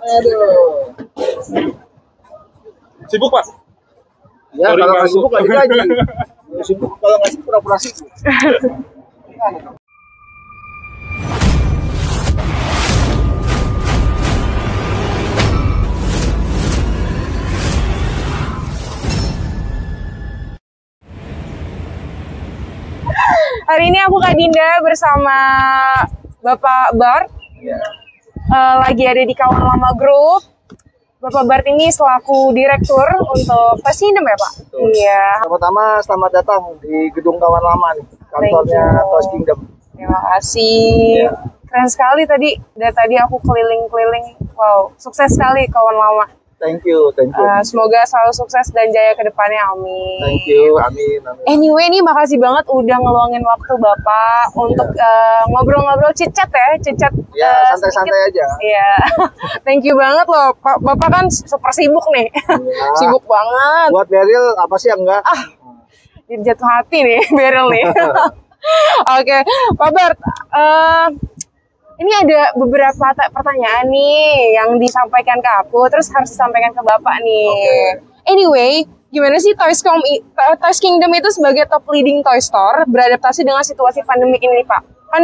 Aduh. Sibuk, Pak? Ya, Sorry, kalau nggak Pak. sibuk nggak digaji. Kalau sibuk, kalau nggak sibuk pura-pura sibuk. Hari ini aku Kak Dinda bersama Bapak Bart. Lagi ada di Kawan Lama Group. Bapak Bart ini selaku direktur untuk Toys Kingdom ya Pak? Betul. Iya. Pertama, selamat datang di gedung Kawan Lama nih, kantornya Thank you. Toys Kingdom. Terima kasih. Iya. Keren sekali tadi. Dari tadi aku keliling-keliling. Wow, sukses sekali Kawan Lama. Thank you. Semoga selalu sukses dan jaya ke depannya. Amin. Thank you, amin. Anyway, nih makasih banget udah ngeluangin waktu Bapak untuk ngobrol-ngobrol chit-chat ya, chit-chat. Ya, santai-santai aja. Iya, thank you banget loh. Bapak kan super sibuk nih, Ya. sibuk banget. Buat Beryl, apa sih yang enggak? Jadi jatuh hati nih, Beryl nih. Oke, Pak Bart, ini ada beberapa pertanyaan nih yang disampaikan ke aku, terus harus disampaikan ke Bapak nih. Oke. Anyway, gimana sih Toys Kingdom itu sebagai top leading toy store beradaptasi dengan situasi pandemi ini nih Pak? Kan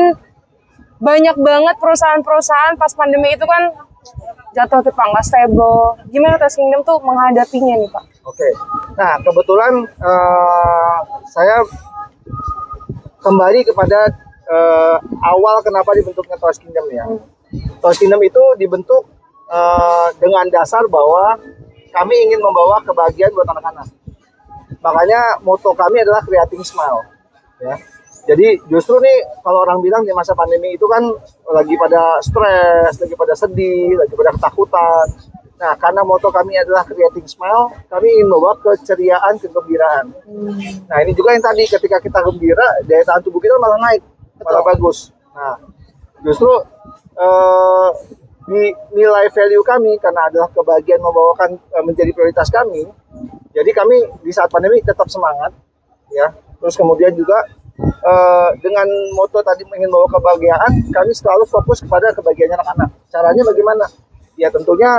banyak banget perusahaan-perusahaan pas pandemi itu kan jatuh ke nggak stable. Gimana Toys Kingdom tuh menghadapinya nih Pak? Oke. Nah, kebetulan saya kembali kepada awal kenapa dibentuknya Toys Kingdom ya. Toys Kingdom itu dibentuk dengan dasar bahwa kami ingin membawa kebahagiaan buat anak-anak. Makanya moto kami adalah Creating Smile. Ya. Jadi justru nih kalau orang bilang di masa pandemi itu kan lagi pada stres, lagi pada sedih, lagi pada ketakutan. Nah, karena moto kami adalah Creating Smile, kami ingin membawa keceriaan, kegembiraan. Nah, ini juga yang tadi ketika kita gembira, daya tahan tubuh kita malah naik, malah bagus. Nah, justru di nilai value kami karena adalah kebahagiaan membawakan menjadi prioritas kami. Jadi kami di saat pandemi tetap semangat, ya. Terus kemudian juga dengan moto tadi ingin membawa kebahagiaan, kami selalu fokus kepada kebahagiaan anak-anak. Caranya bagaimana? Ya tentunya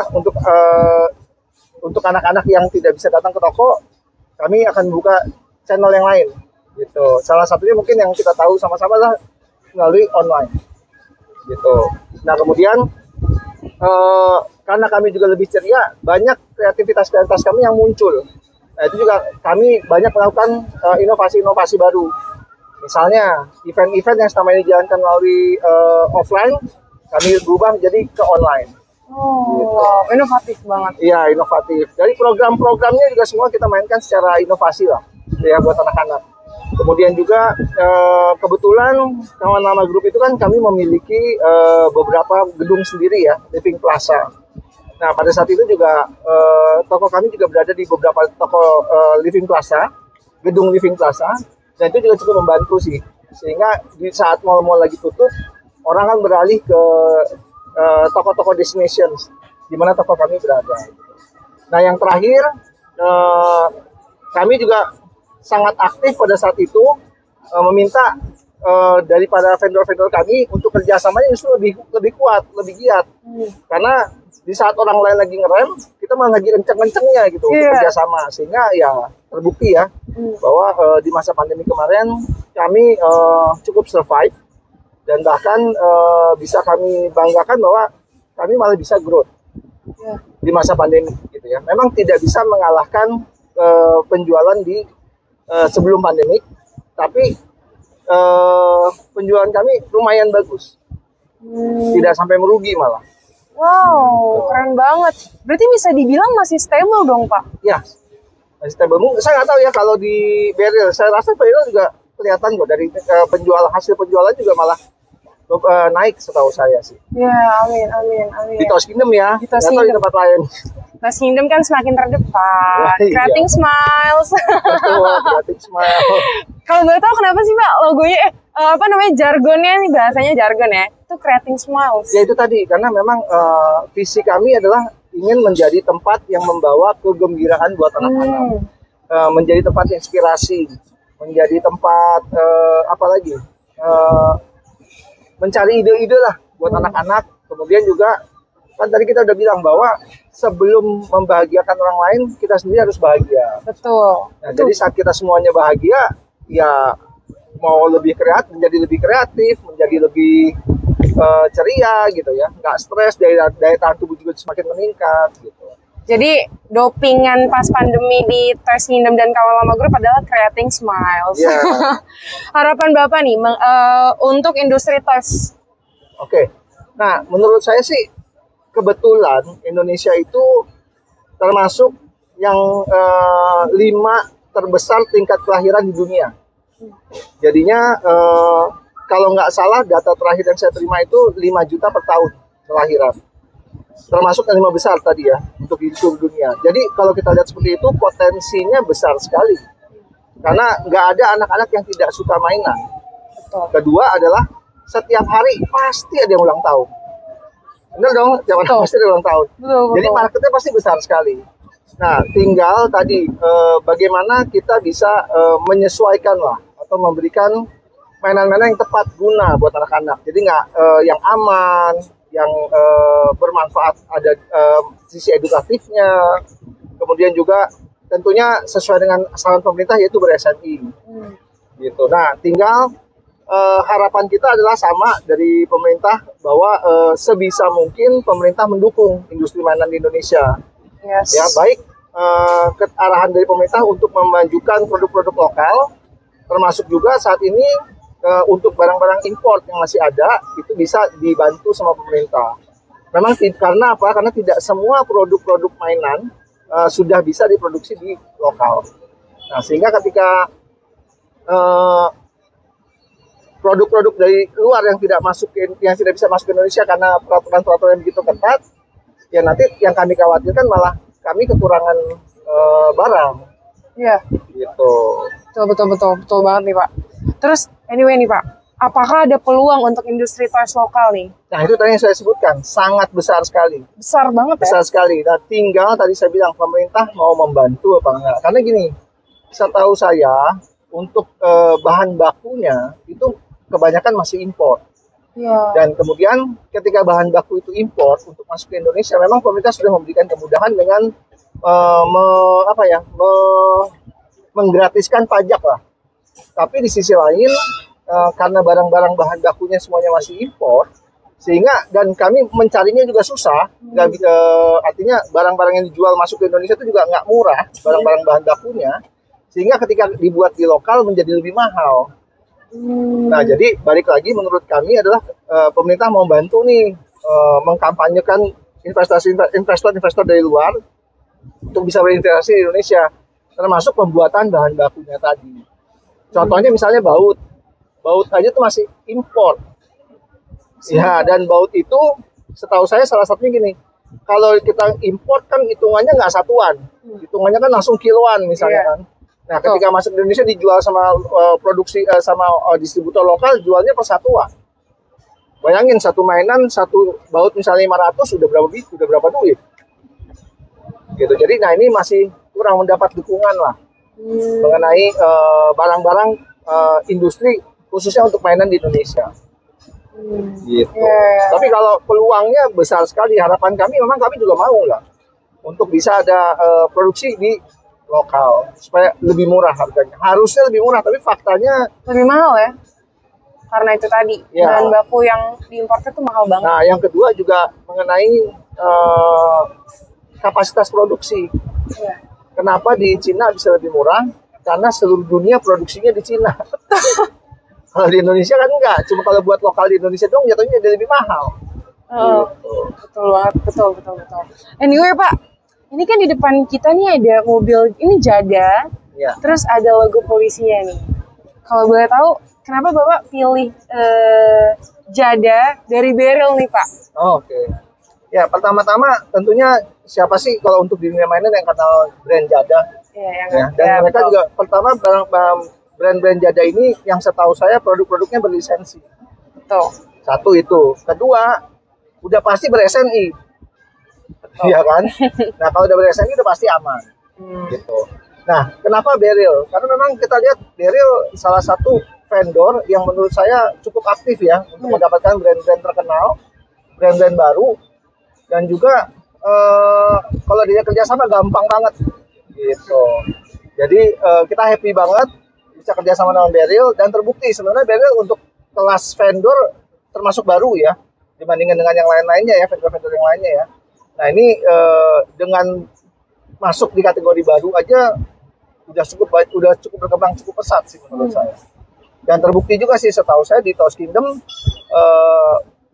untuk anak-anak yang tidak bisa datang ke toko, kami akan buka channel yang lain, gitu. Salah satunya mungkin yang kita tahu sama-sama lah melalui online, gitu. Nah kemudian karena kami juga lebih ceria, banyak kreativitas kami yang muncul. Nah itu juga kami banyak melakukan inovasi-inovasi baru. Misalnya event-event yang selama ini dijalankan melalui offline, kami berubah menjadi ke online. Oh, wow, inovatif banget. Iya, inovatif. Dari program-programnya juga semua kita mainkan secara inovasi lah, ya buat anak-anak. Kemudian juga kebetulan Kawan Lama Group itu kan kami memiliki beberapa gedung sendiri ya, Living Plaza. Nah pada saat itu juga toko kami juga berada di beberapa toko Living Plaza, gedung Living Plaza, dan itu juga cukup membantu sih. Sehingga di saat mal-mal lagi tutup, orang kan beralih ke toko-toko destinations di mana toko kami berada. Nah yang terakhir kami juga sangat aktif pada saat itu meminta daripada vendor-vendor kami untuk kerjasamanya justru lebih kuat, lebih giat. Karena di saat orang lain lagi ngerem, kita malah lagi kenceng-kencengnya gitu untuk kerjasama. Sehingga ya terbukti ya bahwa di masa pandemi kemarin kami cukup survive. Dan bahkan bisa kami banggakan bahwa kami malah bisa growth di masa pandemi gitu ya. Memang tidak bisa mengalahkan penjualan di sebelum pandemi, tapi penjualan kami lumayan bagus, tidak sampai merugi malah. Wow, keren banget. Berarti bisa dibilang masih stable dong Pak? Ya, masih stable. Saya nggak tahu ya kalau di Beryl. Saya rasa Beryl juga kelihatan kok dari hasil penjualan juga malah naik setahu saya sih. Ya, amin. Di Toys Kingdom ya, di Toys atau di Kingdom. tempat lain. Toys Kingdom kan semakin terdepan. Wah, iya. Creating Smiles. Betul, Creating Smile. Kalau nggak tahu kenapa sih Pak logonya, jargonnya nih, bahasanya jargon ya, itu Creating Smiles. Ya itu tadi, karena memang visi kami adalah ingin menjadi tempat yang membawa kegembiraan buat anak-anak, menjadi tempat inspirasi, menjadi tempat mencari ide-ide lah buat anak-anak. Kemudian juga Kan tadi kita udah bilang bahwa sebelum membahagiakan orang lain, kita sendiri harus bahagia. Betul. Nah, jadi saat kita semuanya bahagia, ya mau lebih kreatif, menjadi lebih kreatif, menjadi lebih ceria gitu ya, nggak stres, daya tahan tubuh juga semakin meningkat gitu. Jadi dopingan pas pandemi di Toys Kingdom dan Kawan Lama Group adalah creating smiles. Yeah. Harapan Bapak nih untuk industri toys. Oke. Nah, menurut saya sih kebetulan Indonesia itu termasuk yang 5 terbesar tingkat kelahiran di dunia. Jadinya kalau nggak salah data terakhir yang saya terima itu 5 juta per tahun kelahiran. Termasuk yang 5 besar tadi ya untuk di seluruh dunia. Jadi kalau kita lihat seperti itu potensinya besar sekali. Karena nggak ada anak-anak yang tidak suka mainan. Betul. Kedua adalah setiap hari pasti ada yang ulang tahun. Benar dong, setiap hari pasti ada ulang tahun. Betul. Jadi marketnya pasti besar sekali. Nah, tinggal tadi bagaimana kita bisa menyesuaikan lah atau memberikan mainan-mainan yang tepat guna buat anak-anak. Jadi nggak yang aman, yang bermanfaat, ada sisi edukatifnya. Kemudian juga tentunya sesuai dengan saran pemerintah yaitu ber-SNI. Gitu. Nah, tinggal harapan kita adalah sama dari pemerintah bahwa sebisa mungkin pemerintah mendukung industri mainan di Indonesia. Yes. Ya, baik arahan dari pemerintah untuk memajukan produk-produk lokal, termasuk juga saat ini untuk barang-barang import yang masih ada itu bisa dibantu sama pemerintah. Memang karena apa? Karena tidak semua produk-produk mainan sudah bisa diproduksi di lokal. Nah, sehingga ketika produk-produk dari luar yang tidak bisa masuk ke Indonesia karena peraturan-peraturan yang begitu ketat, ya nanti yang kami khawatirkan malah kami kekurangan barang. Iya. Gitu. Betul banget nih Pak. Terus anyway nih Pak, apakah ada peluang untuk industri toys lokal nih? Nah, itu tadi yang saya sebutkan, sangat besar sekali. Besar banget Besar sekali. Nah, tinggal tadi saya bilang pemerintah mau membantu apa enggak. Karena gini, setahu saya untuk bahan bakunya itu kebanyakan masih impor. Ya. Dan kemudian ketika bahan baku itu impor untuk masuk ke Indonesia, memang pemerintah sudah memberikan kemudahan dengan menggratiskan pajak lah. Tapi di sisi lain karena barang-barang bahan bakunya semuanya masih impor, sehingga dan kami mencarinya juga susah. Artinya barang-barang yang dijual masuk ke Indonesia itu juga nggak murah, barang-barang bahan bakunya, sehingga ketika dibuat di lokal menjadi lebih mahal. Nah, jadi balik lagi menurut kami adalah pemerintah mau bantu nih mengkampanyekan investor dari luar untuk bisa berinvestasi di Indonesia, termasuk pembuatan bahan bakunya tadi. Contohnya misalnya baut aja tuh masih impor. Ya, dan baut itu setahu saya salah satunya gini, kalau kita import kan hitungannya nggak satuan, hitungannya kan langsung kiloan misalnya kan. Nah, ketika masuk ke Indonesia dijual sama distributor lokal, jualnya per satuan. Bayangin satu mainan, satu baut misalnya 500 udah berapa duit. Gitu. Jadi nah ini masih kurang mendapat dukungan lah mengenai barang-barang industri khususnya untuk mainan di Indonesia. Gitu. Tapi kalau peluangnya besar sekali, harapan kami memang kami juga mau lah untuk bisa ada produksi di lokal supaya lebih murah harganya. Harusnya lebih murah, tapi faktanya lebih mahal ya. Karena itu tadi bahan baku yang diimportnya tuh mahal banget. Nah, yang kedua juga mengenai kapasitas produksi. Ya. Kenapa di Cina bisa lebih murah? Karena seluruh dunia produksinya di Cina. Kalau di Indonesia kan enggak, cuma kalau buat lokal di Indonesia dong jatuhnya jadi lebih mahal. Gitu. Betul banget, betul. Anyway Pak, ini kan di depan kita nih ada mobil, ini Jada, terus ada logo polisinya nih. Kalau boleh tahu, kenapa Bapak pilih Jada dari Beryl nih Pak? Oke. Ya, pertama-tama tentunya siapa sih kalau untuk di dunia mainan yang kenal brand Jada? Dan mereka juga pertama brand-brand Jada ini yang setahu saya produk-produknya berlisensi. Betul. Satu itu. Kedua, udah pasti ber-SNI. Iya kan? Nah, kalau udah ber-SNI udah pasti aman. Gitu. Nah, kenapa Beryl? Karena memang kita lihat Beryl salah satu vendor yang menurut saya cukup aktif ya untuk mendapatkan brand-brand terkenal, brand-brand baru dan juga kalau dia kerjasama gampang banget gitu. Jadi kita happy banget bisa kerjasama dengan Beryl, dan terbukti sebenarnya Beryl untuk kelas vendor termasuk baru ya dibandingkan dengan yang lain-lainnya ya, vendor-vendor yang lainnya ya. Nah ini dengan masuk di kategori baru aja udah cukup berkembang cukup pesat sih menurut saya. Dan terbukti juga sih setahu saya di Toast Kingdom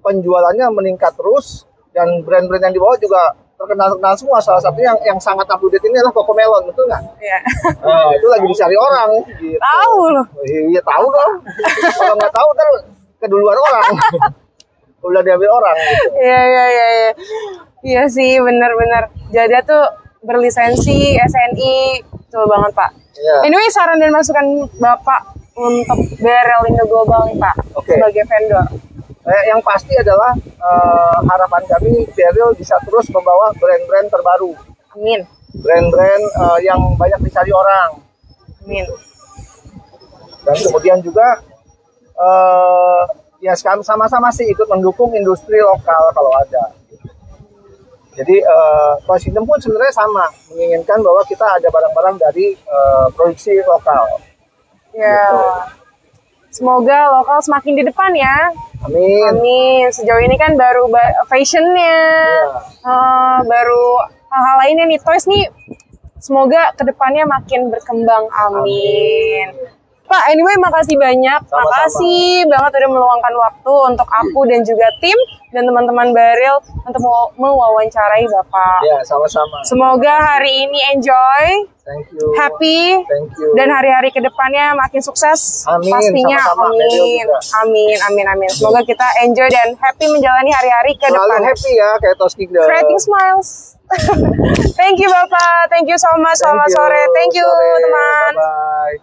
penjualannya meningkat terus, dan brand-brand yang dibawa juga terkenal semua. Salah satunya yang sangat up to date ini adalah Cocomelon, betul nggak? Iya. Itu lagi dicari orang. Gitu. Tahu loh. Iya tahu dong. Kalau nggak tahu kan keduluan orang. Udah diambil orang. Gitu. Iya. Iya sih, benar-benar. Jadi tuh berlisensi SNI, betul banget Pak. Iya. Anyway, saran dan masukan Bapak untuk Beryl Indo Global nih Pak, sebagai vendor. Yang pasti adalah harapan kami Beryl bisa terus membawa brand-brand terbaru. Amin. Brand-brand yang banyak dicari orang. Amin. Dan kemudian juga ya sama-sama sih ikut mendukung industri lokal kalau ada. Jadi Toast Kingdom pun sebenarnya sama, menginginkan bahwa kita ada barang-barang dari produksi lokal. Ya. Gitu. Semoga lokal semakin di depan ya. Amin. Amin. Sejauh ini kan baru fashionnya, baru hal-hal lainnya nih. Toys nih, semoga kedepannya makin berkembang. Amin. Pak, anyway makasih banyak. Sama-sama. Makasih banget udah meluangkan waktu untuk aku dan juga tim dan teman-teman Beryl untuk mewawancarai Bapak. Ya, sama-sama. Semoga hari ini enjoy, Thank you. happy, Thank you. dan hari-hari kedepannya makin sukses. Amin, Pastinya. sama-sama. Amin. Semoga kita enjoy dan happy menjalani hari-hari ke Selalu depan. happy ya kayak Toast Kingdom. Creating smiles. Thank you Bapak, thank you so much. Selamat sore. Thank you teman. Bye-bye.